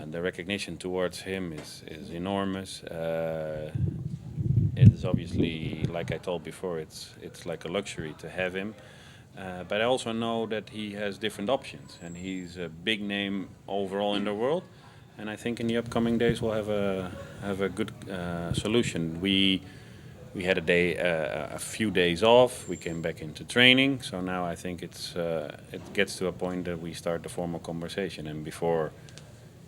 The recognition towards him is enormous. It is obviously, like I told before, it's like a luxury to have him. But I also know that he has different options, and he's a big name overall in the world. And I think in the upcoming days we'll have a good solution. We had a few days off. We came back into training, so now I think it gets to a point that we start the formal conversation. And before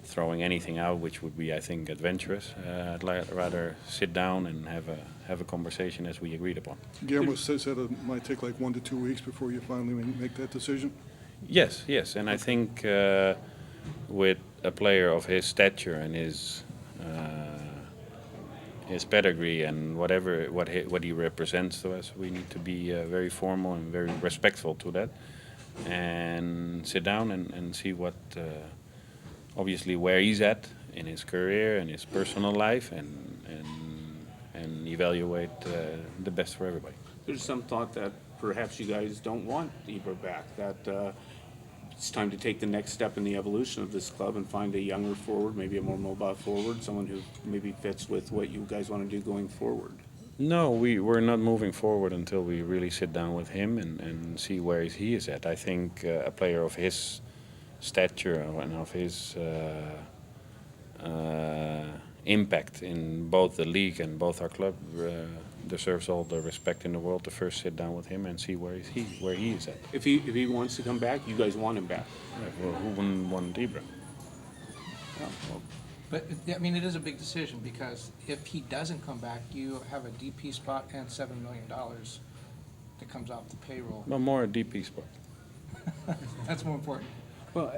throwing anything out, which would be, I think, adventurous, I'd rather sit down and have a conversation as we agreed upon. Guillermo says that it might take like 1 to 2 weeks before you finally make that decision. Yes, and I think with a player of his stature and his pedigree and what he represents to us, we need to be very formal and very respectful to that, and sit down and see what, obviously, where he's at in his career and his personal life, and evaluate the best for everybody. There's some thought that perhaps you guys don't want Ibra back, that it's time to take the next step in the evolution of this club and find a younger forward, maybe a more mobile forward, someone who maybe fits with what you guys want to do going forward. No, we're not moving forward until we really sit down with him and see where he is at. I think a player of his stature and of his impact in both the league and both our club deserves all the respect in the world to first sit down with him and see where he is at. If he wants to come back, you guys want him back. Well, who wouldn't want Ibra? But, I mean, it is a big decision, because if he doesn't come back, you have a DP spot and $7 million that comes off the payroll. No more a DP spot. That's more important. Well,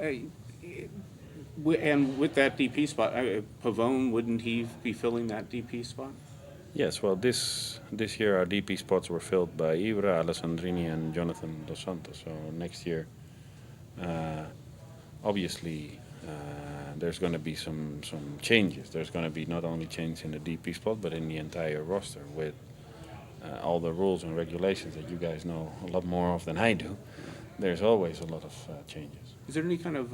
and with that DP spot, Pavone, wouldn't he be filling that DP spot? Yes, well, this year our DP spots were filled by Ibra, Alessandrini, and Jonathan Dos Santos. So next year, obviously, there's going to be some changes. There's going to be not only change in the DP spot, but in the entire roster with all the rules and regulations that you guys know a lot more of than I do. There's always a lot of changes. Is there any kind of,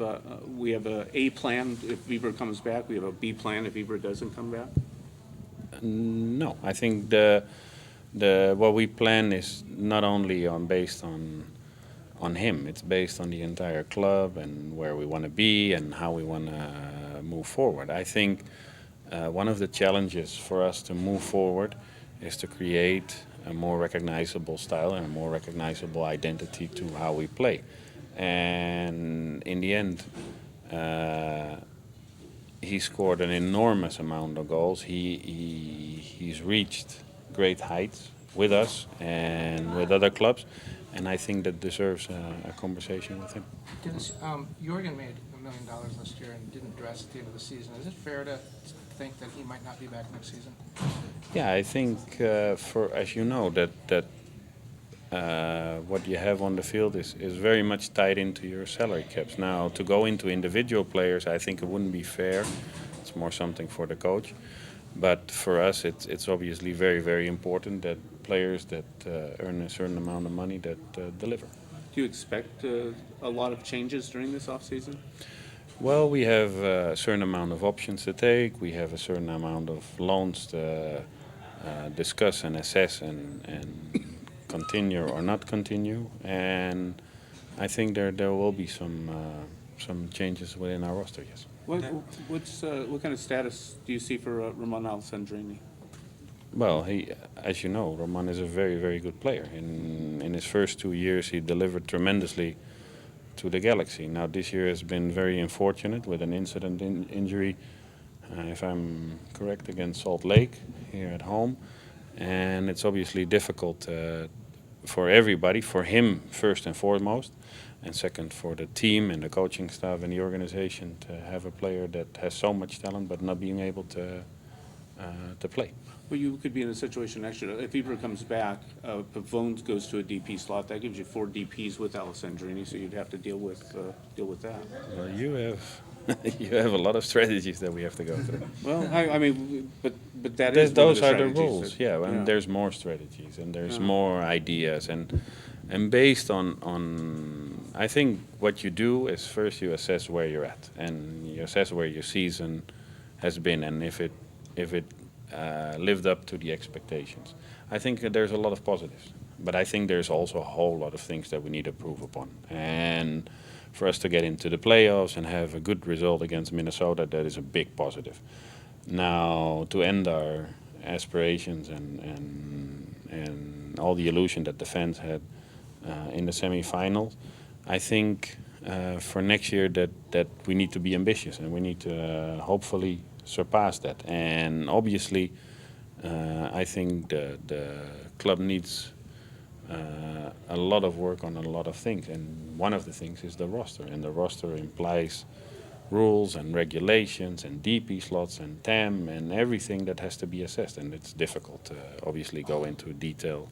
we have a plan if Ibra comes back, we have a B plan if Ibra doesn't come back? No, I think what we plan is not only based on him. It's based on the entire club and where we want to be and how we want to move forward. I think one of the challenges for us to move forward is to create a more recognizable style and a more recognizable identity to how we play. And in the end, he scored an enormous amount of goals. He's reached great heights with us and with other clubs, and I think that deserves a conversation with him. Jorgen made $1 million last year and didn't dress at the end of the season. Is it fair to think that he might not be back next season? Yeah, I think as you know, that what you have on the field is very much tied into your salary caps. Now, to go into individual players, I think it wouldn't be fair. It's more something for the coach. But for us, it's obviously very, very important that players that earn a certain amount of money that deliver. Do you expect a lot of changes during this offseason? Well, we have a certain amount of options to take. We have a certain amount of loans to discuss and assess and continue or not continue. And I think there will be some changes within our roster, yes. What kind of status do you see for Ramon Alessandrini? Well, as you know, Roman is a very, very good player. In his first 2 years, he delivered tremendously to the Galaxy. Now, this year has been very unfortunate with an incident injury, if I'm correct, against Salt Lake here at home. And it's obviously difficult for everybody, for him first and foremost, and second for the team and the coaching staff and the organization to have a player that has so much talent but not being able to play. Well, you could be in a situation next year. If Ibra comes back, Pavone goes to a DP slot. That gives you 4 DPs with Alessandrini, so you'd have to deal with that. Well, you have a lot of strategies that we have to go through. Well, I mean, but that is Those one are of the the strategies rules, that- yeah. And there's more strategies and there's more ideas and based on I think what you do is first you assess where you're at, and you assess where your season has been, and if it lived up to the expectations. I think that there's a lot of positives, but I think there's also a whole lot of things that we need to improve upon. And for us to get into the playoffs and have a good result against Minnesota, that is a big positive. Now, to end our aspirations and all the illusion that the fans had in the semifinals, I think for next year that we need to be ambitious and we need to hopefully surpass that. And obviously, I think the club needs a lot of work on a lot of things, and one of the things is the roster, and the roster implies rules and regulations and DP slots and TAM and everything that has to be assessed, and it's difficult to obviously go into detail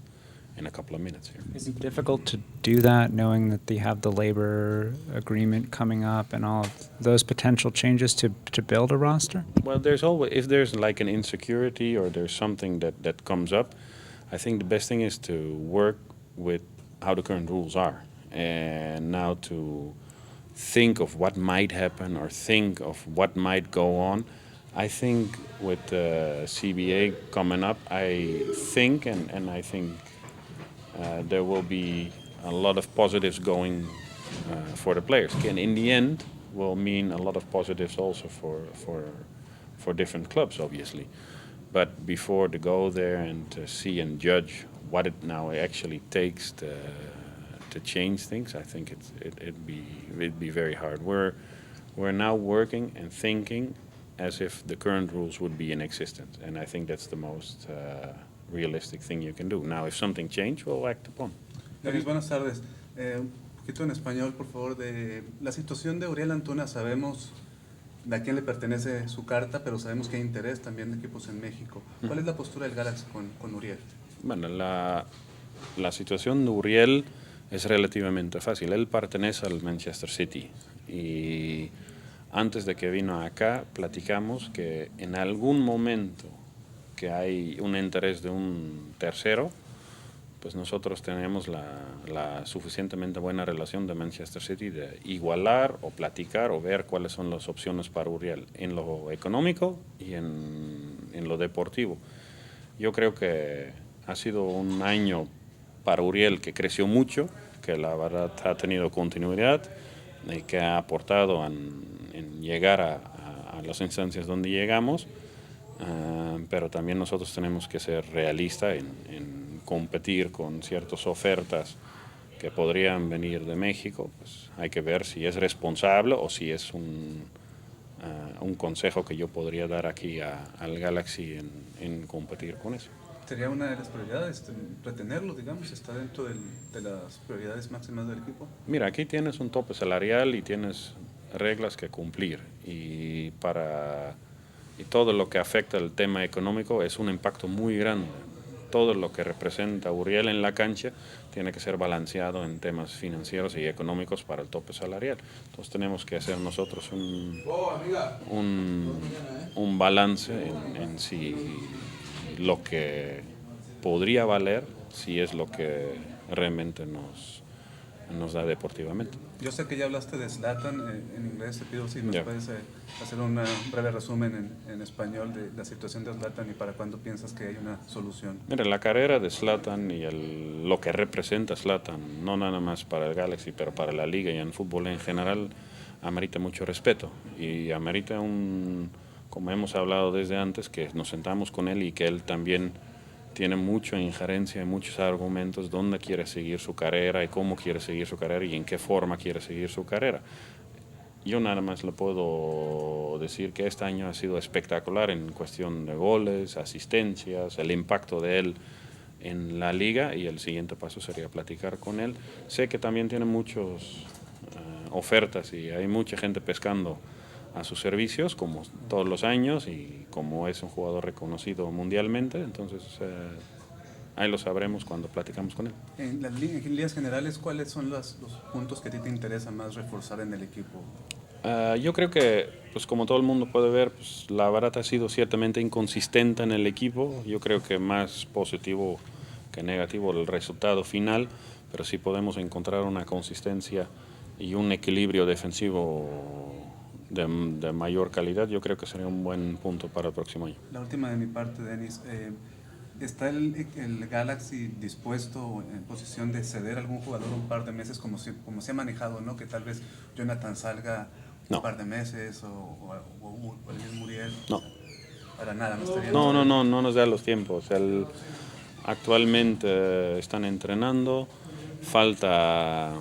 in a couple of minutes here. Is it difficult to do that, knowing that they have the labor agreement coming up and all of those potential changes to build a roster? Well, there's always, if there's like an insecurity or there's something that comes up, I think the best thing is to work with how the current rules are, and now to think of what might happen or think of what might go on. I think with the CBA coming up, I think and I think there will be a lot of positives going for the players. And in the end, will mean a lot of positives also for different clubs, obviously. But before to go there and to see and judge what it now actually takes to change things, I think it'd be very hard. We're now working and thinking as if the current rules would be in existence, and I think that's the most realistic thing you can do. Now, if something changes, we'll act upon. Luis, buenas tardes. Un poquito en español, por favor. De la situación de Uriel Antuna, sabemos de a quién le pertenece su carta, pero sabemos que hay interés también de equipos en México. ¿Cuál es la postura del Galaxy con Uriel? Bueno, la situación de Uriel es relativamente fácil. Él pertenece al Manchester City y antes de que vino acá platicamos que en algún momento que hay un interés de un tercero, pues nosotros tenemos la suficientemente buena relación de Manchester City de igualar o platicar o ver cuáles son las opciones para Uriel en lo económico y en lo deportivo. Yo creo que ha sido un año para Uriel que creció mucho, que la verdad ha tenido continuidad y que ha aportado en llegar a las instancias donde llegamos, pero también nosotros tenemos que ser realistas en competir con ciertas ofertas que podrían venir de México. Pues hay que ver si es responsable o si es un consejo que yo podría dar aquí al Galaxy en competir con eso. ¿Sería una de las prioridades retenerlo, digamos? ¿Está dentro de las prioridades máximas del equipo? Mira, aquí tienes un tope salarial y tienes reglas que cumplir, y todo lo que afecta al tema económico es un impacto muy grande. Todo lo que representa Uriel en la cancha tiene que ser balanceado en temas financieros y económicos para el tope salarial. Entonces tenemos que hacer nosotros un balance en si lo que podría valer, si es lo que realmente nos da deportivamente. Yo sé que ya hablaste de Zlatan en inglés, te pido si nos Ya. puedes hacer un breve resumen en español de la situación de Zlatan y para cuándo piensas que hay una solución. Mira, la carrera de Zlatan y lo que representa Zlatan, no nada más para el Galaxy, pero para la liga y en fútbol en general, amerita mucho respeto y amerita como hemos hablado desde antes, que nos sentamos con él y que él también tiene mucha injerencia y muchos argumentos dónde quiere seguir su carrera y cómo quiere seguir su carrera y en qué forma quiere seguir su carrera. Yo nada más le puedo decir que este año ha sido espectacular en cuestión de goles, asistencias, el impacto de él en la liga, y el siguiente paso sería platicar con él. Sé que también tiene muchas ofertas y hay mucha gente pescando a sus servicios, como todos los años, y como es un jugador reconocido mundialmente, entonces ahí lo sabremos cuando platicamos con él. En líneas generales, ¿cuáles son los puntos que a ti te interesa más reforzar en el equipo? Yo creo que, pues como todo el mundo puede ver, pues la verdad ha sido ciertamente inconsistente en el equipo. Yo creo que más positivo que negativo el resultado final, pero sí podemos encontrar una consistencia y un equilibrio defensivo de mayor calidad, yo creo que sería un buen punto para el próximo año. La última de mi parte, Denis. ¿Está el Galaxy dispuesto en posición de ceder a algún jugador un par de meses como se ha manejado, ¿no? Que tal vez Jonathan salga No. un par de meses o el mismo Muriel? No. Para nada, no estaría. No nos da los tiempos. Actualmente están entrenando, falta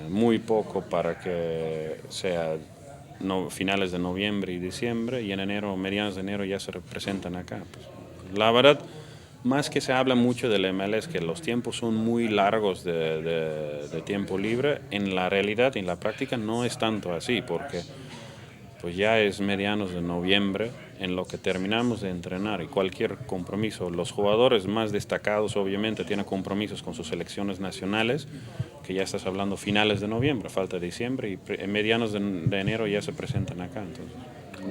muy poco para que sea finales de noviembre y diciembre, y en enero, mediados de enero ya se representan acá. Pues, la verdad, más que se habla mucho del MLS, que los tiempos son muy largos de tiempo libre, en la realidad, en la práctica no es tanto así, porque pues ya es medianos de noviembre en lo que terminamos de entrenar, y cualquier compromiso, los jugadores más destacados obviamente tienen compromisos con sus selecciones nacionales, que ya estás hablando finales de noviembre, falta diciembre, y en medianos de enero ya se presentan acá. Entonces,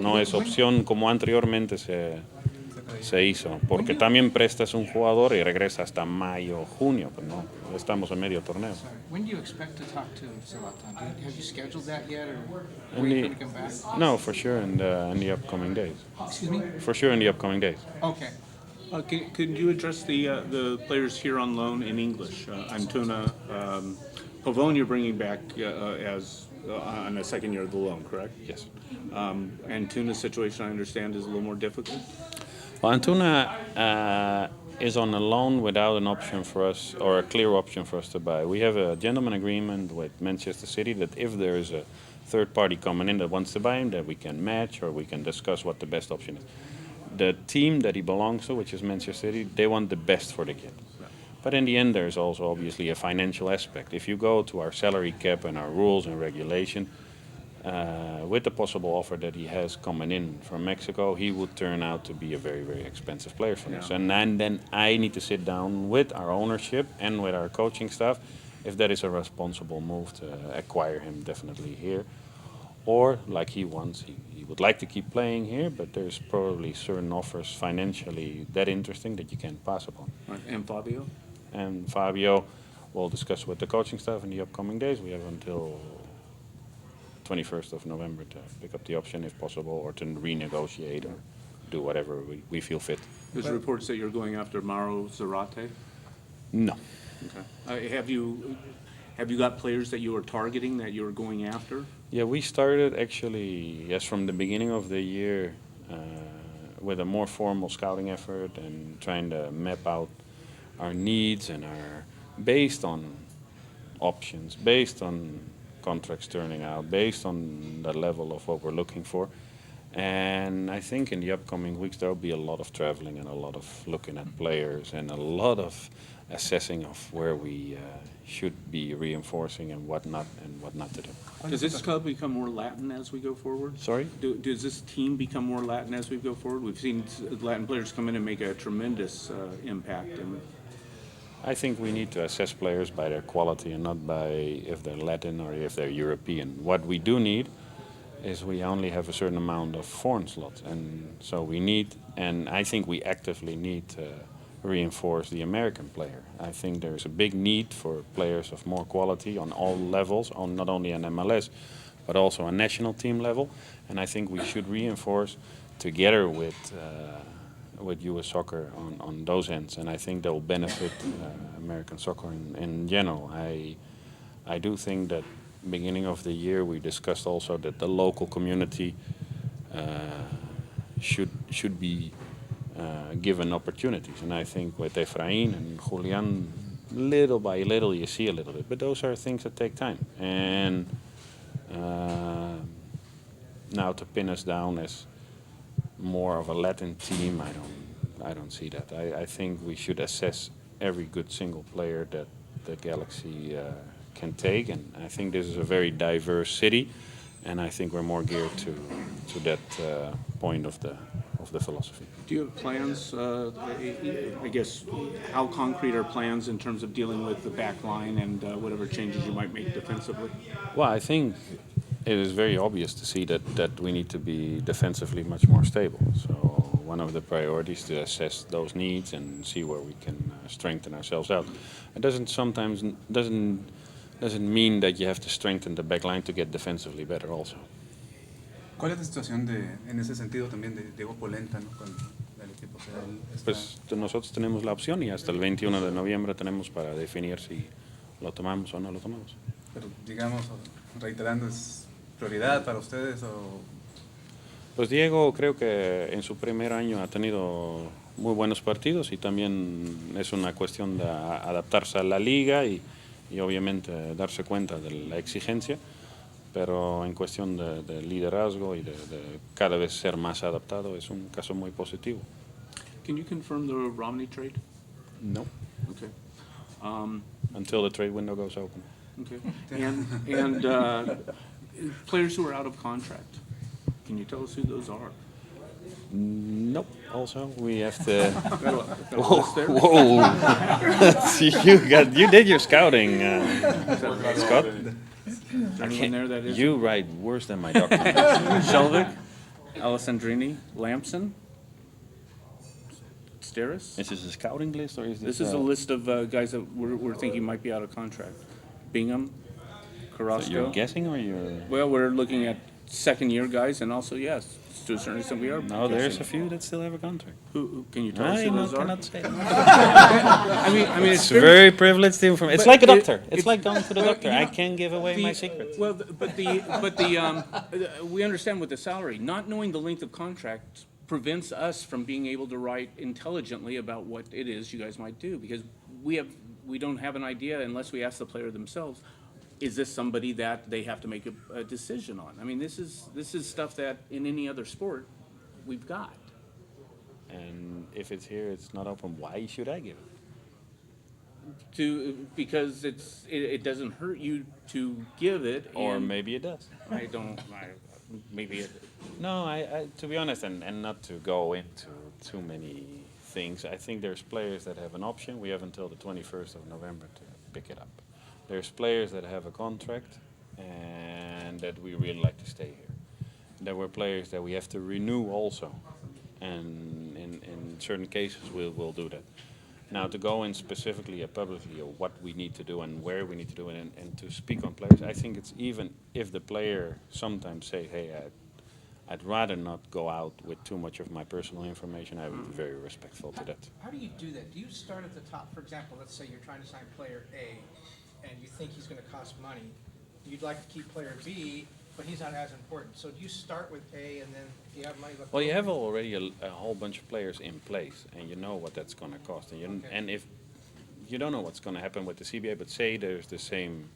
no es opción como anteriormente se hizo, porque también prestas un jugador y regresa hasta mayo, junio, pues no, estamos en medio torneo. Sorry. When do you expect to talk to Zlatan? Have you scheduled that yet, or In wait the- for him to come back? No, for sure in the upcoming days. Excuse me? For sure in the upcoming days. Okay. Could you address the players here on loan in English? Antuna, Pavone you're bringing back as on a second year of the loan, correct? Yes. Antuna's situation, I understand, is a little more difficult. Well, Antuna is on a loan without an option for us, or a clear option for us to buy. We have a gentleman agreement with Manchester City that if there is a third party coming in that wants to buy him, that we can match or we can discuss what the best option is. The team that he belongs to, which is Manchester City, they want the best for the kid. But in the end, there's also obviously a financial aspect. If you go to our salary cap and our rules and regulation, with the possible offer that he has coming in from Mexico, he would turn out to be a very, very expensive player for us. Yeah. And then I need to sit down with our ownership and with our coaching staff if that is a responsible move to acquire him definitely here. Or, like he wants, he would like to keep playing here, but there's probably certain offers financially that interesting that you can't pass upon. Right. And Fabio? And Fabio will discuss with the coaching staff in the upcoming days. We have until 21st of November to pick up the option if possible, or to renegotiate or do whatever we feel fit. There's reports that you're going after Mauro Zarate. No. Okay. Have you got players that you are targeting that you are going after? Yeah, we started actually, yes, from the beginning of the year with a more formal scouting effort and trying to map out our needs and based on options, based on contracts turning out, based on the level of what we're looking for. And I think in the upcoming weeks there will be a lot of traveling and a lot of looking at players and a lot of assessing of where we should be reinforcing and what not to do. Does this club become more Latin as we go forward? Sorry? Does this team become more Latin as we go forward? We've seen Latin players come in and make a tremendous impact. And I think we need to assess players by their quality and not by if they're Latin or if they're European. What we do need is we only have a certain amount of foreign slots, and so we need, and I think we actively need to reinforce the American player. I think there's a big need for players of more quality on all levels, on not only an MLS, but also a national team level, and I think we should reinforce together with U.S. soccer on those ends, and I think that will benefit American soccer in general. I do think that beginning of the year we discussed also that the local community should be given opportunities, and I think with Efrain and Julian, little by little you see a little bit, but those are things that take time. And now to pin us down as more of a Latin team, I don't see that. I think we should assess every good single player that the Galaxy can take, and I think this is a very diverse city, and I think we're more geared to that point of the philosophy. do you have plans, I guess, how concrete are plans in terms of dealing with the back line and whatever changes you might make defensively? Well, I think it is very obvious to see that we need to be defensively much more stable. So one of the priorities to assess those needs and see where we can strengthen ourselves out. It doesn't doesn't mean that you have to strengthen the back line to get defensively better also. ¿Cuál es la situación en ese sentido también de Diego Polenta, ¿no? Con el equipo? O sea, él está- Pues nosotros tenemos la opción y hasta el 21 de noviembre tenemos para definir si lo tomamos o no lo tomamos. Pero digamos, reiterando, ¿es prioridad para ustedes o...? Pues Diego creo que en su primer año ha tenido muy buenos partidos y también es una cuestión de adaptarse a la liga y obviamente darse cuenta de la exigencia, pero en cuestión de liderazgo y de cada vez ser más adaptado es un caso muy positivo. Can you confirm the Romney trade? No. Okay. Until the trade window goes open. Okay. And players who are out of contract, can you tell us who those are? Nope. Also, we have to. Got a list there? Whoa! You did your scouting, Scott. Anyone there that is? You write worse than my document. Shelvick, Alessandrini, Lamson, Steris. Is this a scouting list or is this? This is a list of guys that we're thinking might be out of contract. Bingham, So Carrasco. you're guessing or you're? Well, we're looking at second-year guys, and also, yes, to a certain extent, we are. No, there's guessing. a few that still have a contract. Who can you tell us I who those are? cannot say. I mean, It's very privileged information. It's but like a it- doctor. It's like going to the well, doctor. you I know, can't give away my secrets. Well, but we understand with the salary, not knowing the length of contract prevents us from being able to write intelligently about what it is you guys might do, because we don't have an idea unless we ask the player themselves. Is this somebody that they have to make a decision on? I mean, this is stuff that in any other sport we've got. And if it's here, it's not open. Why should I give it? Because it doesn't hurt you to give it. Or and maybe it does. maybe it. No, I to be honest, and not to go into too many things, I think there's players that have an option. We have until the 21st of November to pick it up. There's players that have a contract and that we really like to stay here. There were players that we have to renew also, and in certain cases we'll do that. Now to go in specifically publicly of what we need to do and where we need to do it and to speak on players, I think it's even if the player sometimes say, hey, I'd rather not go out with too much of my personal information, I would be very respectful to that. How do you do that? Do you start at the top? For example, let's say you're trying to sign player A, and you think he's going to cost money. You'd like to keep player B, but he's not as important. So do you start with A, and then do you have money left? Well, you over? have already a whole bunch of players in place, and you know what that's going to cost. And if you don't know what's going to happen with the CBA, but say there's the same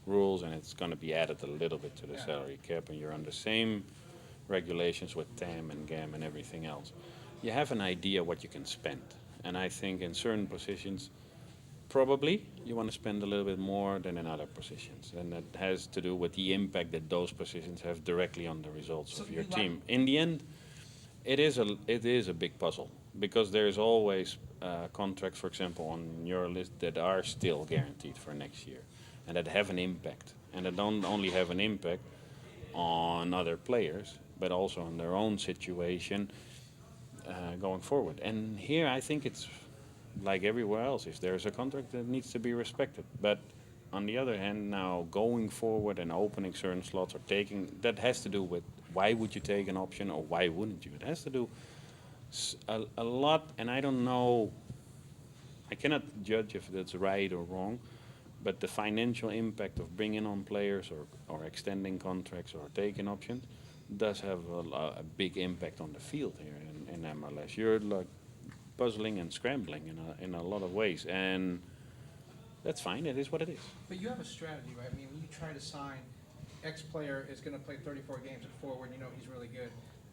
rules and it's going to be added a little bit to the salary cap, and you're on the same regulations with TAM and GAM and everything else, you have an idea what you can spend. And I think in certain positions, probably you want to spend a little bit more than in other positions, and that has to do with the impact that those positions have directly on the results So of your you like- team. In the end, it is a big puzzle because there's always contracts, for example, on your list that are still guaranteed for next year and that have an impact, and that don't only have an impact on other players but also on their own situation going forward. And here I think it's like everywhere else. If there's a contract, that needs to be respected. But on the other hand, now going forward and opening certain slots or taking, that has to do with why would you take an option or why wouldn't you? It has to do a lot, and I don't know, I cannot judge if that's right or wrong, but the financial impact of bringing on players or extending contracts or taking options does have a big impact on the field here in MLS. You're like puzzling and scrambling in a lot of ways, and that's fine. It is what it is. But you have a strategy, right? I mean, when you try to sign, X player is going to play 34 games at forward, you know he's really good.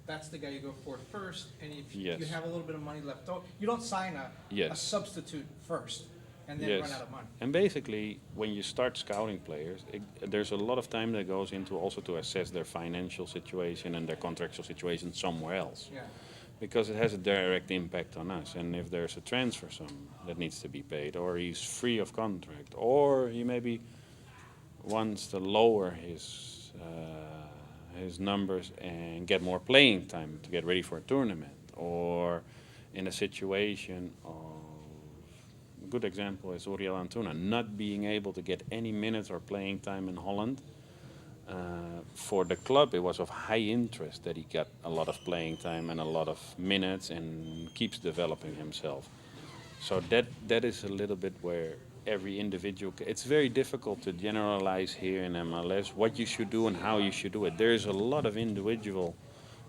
That's the guy you go for first, and if Yes. you have a little bit of money left over, you don't sign a Yes. substitute first and then run out of money. And basically, when you start scouting players, there's a lot of time that goes into also to assess their financial situation and their contractual situation somewhere else. Yeah. Because it has a direct impact on us. And if there's a transfer sum that needs to be paid, or he's free of contract, or he maybe wants to lower his numbers and get more playing time to get ready for a tournament, or in a situation of good example is Uriel Antuna, not being able to get any minutes or playing time in Holland. For the club, it was of high interest that he got a lot of playing time and a lot of minutes and keeps developing himself. So that is a little bit where every individual. It's very difficult to generalize here in MLS what you should do and how you should do it. There's a lot of individual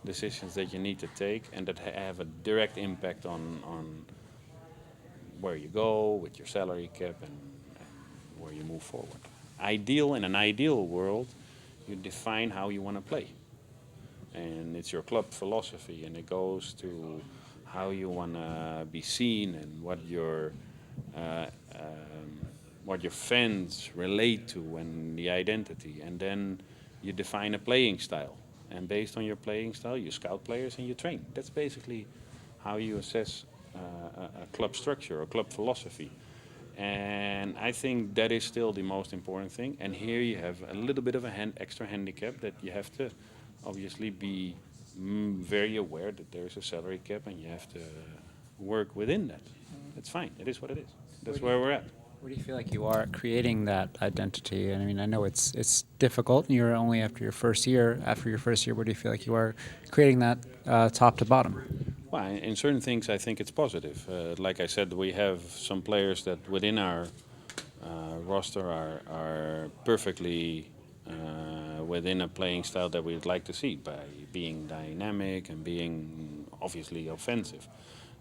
decisions that you need to take and that have a direct impact on where you go with your salary cap and where you move forward. In an ideal world, you define how you want to play. And it's your club philosophy, and it goes to how you want to be seen and uh, what your fans relate to and the identity. And then you define a playing style. And based on your playing style, you scout players and you train. That's basically how you assess a club structure or club philosophy. And I think that is still the most important thing. And here you have a little bit of a extra handicap that you have to obviously be very aware that there's a salary cap and you have to work within that. It's fine. It is what it is. That's where we're at. Where do you feel like you are creating that identity? And I mean, I know it's difficult. You're only after your first year. After your first year, where do you feel like you are creating that top to bottom? Well, in certain things, I think it's positive. Like I said, we have some players that within our roster are perfectly within a playing style that we'd like to see by being dynamic and being obviously offensive.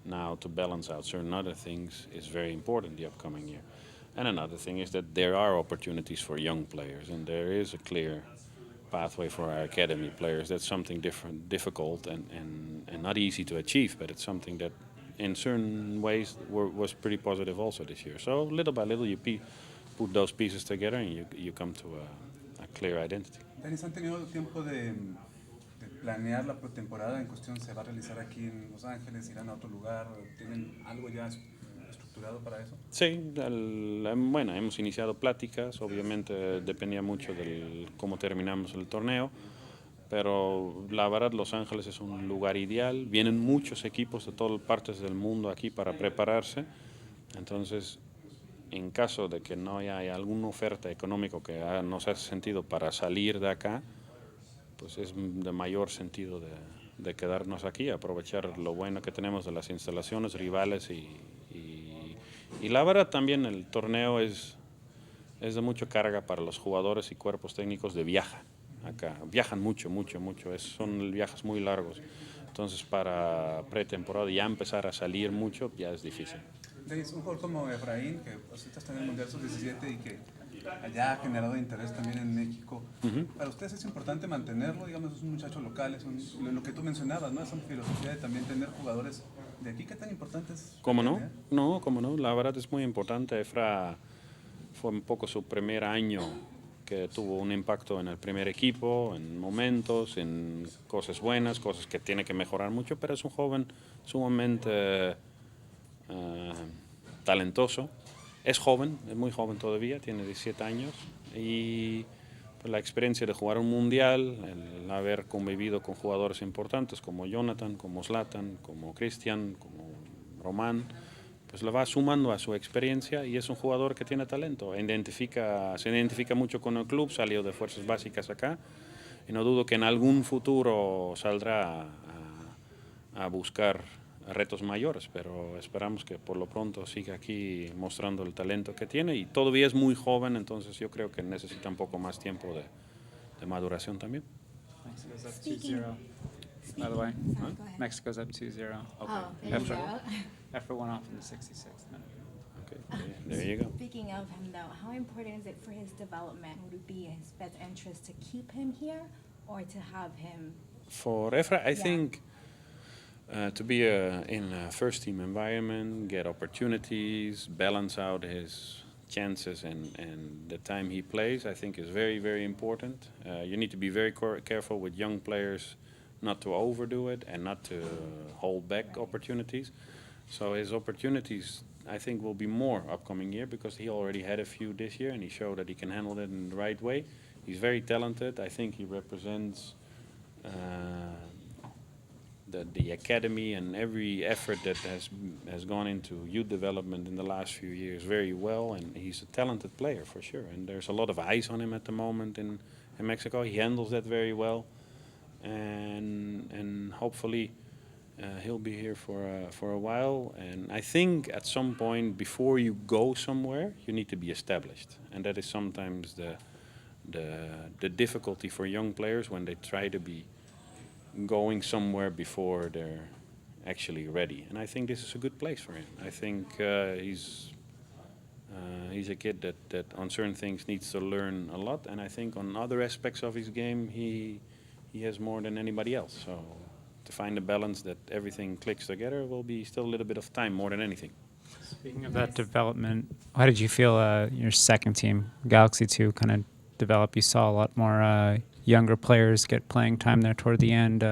Now, to balance out certain other things is very important the upcoming year. And another thing is that there are opportunities for young players, and there is a clear pathway for our academy players. That's something difficult and not easy to achieve, but it's something that in certain ways was pretty positive also this year. So little by little you put those pieces together and you come to a clear identity. Denis, ¿han tenido tiempo de planear la pretemporada? En cuestión, ¿se va a realizar aquí en Los Ángeles? ¿Irán a otro lugar? ¿Tienen algo ya estructurado para eso? Sí, bueno, hemos iniciado pláticas, obviamente dependía mucho de cómo terminamos el torneo, pero la verdad Los Ángeles es un lugar ideal, vienen muchos equipos de todas partes del mundo aquí para prepararse, entonces en caso de que no haya alguna oferta económica que nos hace sentido para salir de acá, pues es de mayor sentido de quedarnos aquí, aprovechar lo bueno que tenemos de las instalaciones, rivales y la verdad también el torneo es de mucha carga para los jugadores y cuerpos técnicos de viaje. Acá viajan mucho, son viajes muy largos. Entonces para pretemporada ya empezar a salir mucho ya es difícil. Denis, un jugador como Efraín, que ahorita está en el Mundial Sub-17 y que allá ha generado interés también en México. Para ustedes es importante mantenerlo, digamos, es un muchacho local, es lo que tú mencionabas, ¿no? Esa filosofía de también tener jugadores de aquí, ¿qué tan importante es? ¿Cómo no? No, cómo no, la verdad es muy importante. Efra fue un poco su primer año que tuvo un impacto en el primer equipo, en momentos, en cosas buenas, cosas que tiene que mejorar mucho, pero es un joven sumamente talentoso. Es joven, es muy joven todavía, tiene 17 años y pues, la experiencia de jugar un mundial, el haber convivido con jugadores importantes como Jonathan, como Zlatan, como Cristian, como Román, pues le va sumando a su experiencia y es un jugador que tiene talento. Se identifica mucho con el club, salió de fuerzas básicas acá y no dudo que en algún futuro saldrá a buscar retos mayores, pero esperamos que por lo pronto siga aquí mostrando el talento que tiene y todavía es muy joven, entonces yo creo que necesita un poco más tiempo de maduración también. Mexico's up 2-0, by the way. Sorry, go ahead. Mexico's up 2-0. Oh, there you go. Efra went off in the 66th minute. Okay, there you go. Speaking of him, though, how important is it for his development? Would it be in his best interest to keep him here or to have him? For Efra, I Yeah. think to be in a first-team environment, get opportunities, balance out his chances and the time he plays, I think is very, very important. You need to be very careful with young players not to overdo it and not to hold back opportunities. So his opportunities, I think, will be more upcoming year because he already had a few this year and he showed that he can handle it in the right way. He's very talented. I think he represents the academy and every effort that has gone into youth development in the last few years very well, and he's a talented player for sure. And there's a lot of eyes on him at the moment in Mexico. He handles that very well, and hopefully he'll be here for a while. And I think at some point before you go somewhere, you need to be established, and that is sometimes the difficulty for young players when they try to be going somewhere before they're actually ready. And I think this is a good place for him. I think he's a kid that on certain things needs to learn a lot, and I think on other aspects of his game he has more than anybody else. So to find a balance that everything clicks together will be still a little bit of time more than anything. Speaking of that development, how did you feel your second team, Galaxy 2, kind of develop? You saw a lot more younger players get playing time there toward the end.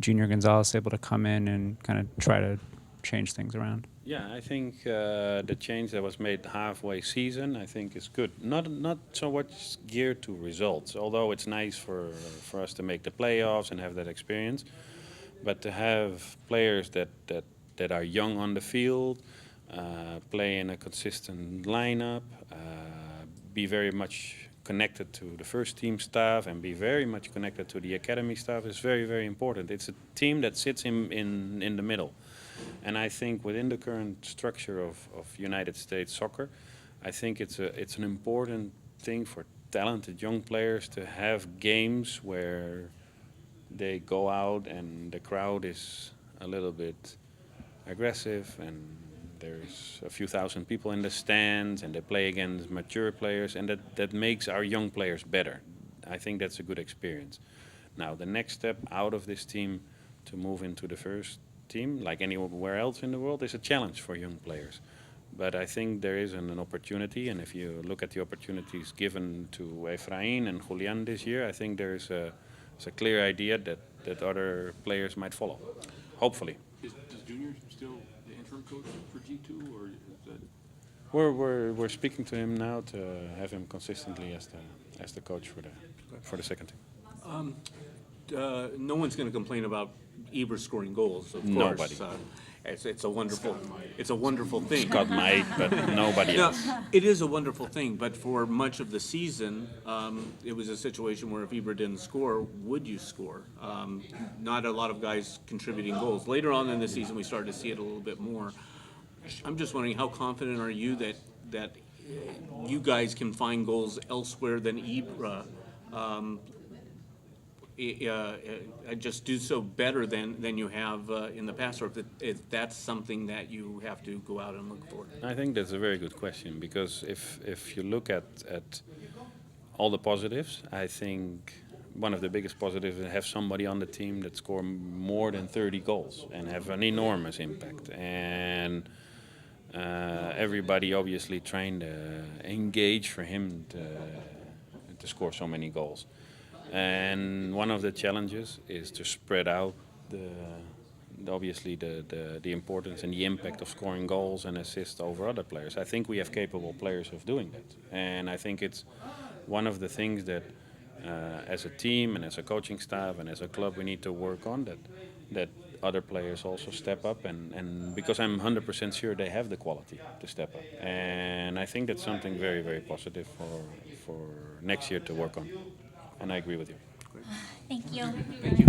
Junior Gonzalez able to come in and kind of try to change things around. Yeah, I think the change that was made halfway season, I think is good. Not so much geared to results, although it's nice for us to make the playoffs and have that experience. But to have players that are young on the field, play in a consistent lineup, be very much connected to the first team staff and be very much connected to the academy staff is very, very important. It's a team that sits in the middle. And I think within the current structure of United States soccer, I think it's an important thing for talented young players to have games where they go out and the crowd is a little bit aggressive and there's a few thousand people in the stands and they play against mature players, and that makes our young players better. I think that's a good experience. Now the next step out of this team to move into the first team, like anywhere else in the world, is a challenge for young players. But I think there is an opportunity, and if you look at the opportunities given to Efrain and Julian this year, I think there's a clear idea that other players might follow, hopefully. Is Junior still the interim coach for G2, or is that? We're speaking to him now to have him consistently as the coach for the second team. No one's going to complain about Ibra scoring goals, of course. Nobody. It's a wonderful thing. Scott might, but nobody No, else. it is a wonderful thing, but for much of the season, it was a situation where if Ibra didn't score, would you score? Not a lot of guys contributing goals. Later on in the season, we started to see it a little bit more. I'm just wondering, how confident are you that you guys can find goals elsewhere than Ibra? Just do so better than you have in the past, or if that's something that you have to go out and look for? I think that's a very good question, because if you look at all the positives, I think one of the biggest positives is to have somebody on the team that score more than 30 goals and have an enormous impact. And everybody obviously trying to engage for him to score so many goals. And one of the challenges is to spread out obviously the importance and the impact of scoring goals and assists over other players. I think we have capable players of doing that, and I think it's one of the things that as a team and as a coaching staff and as a club we need to work on, that other players also step up, and because I'm 100% sure they have the quality to step up, and I think that's something very, very positive for next year to work on. And I agree with you. Thank you. Thank you.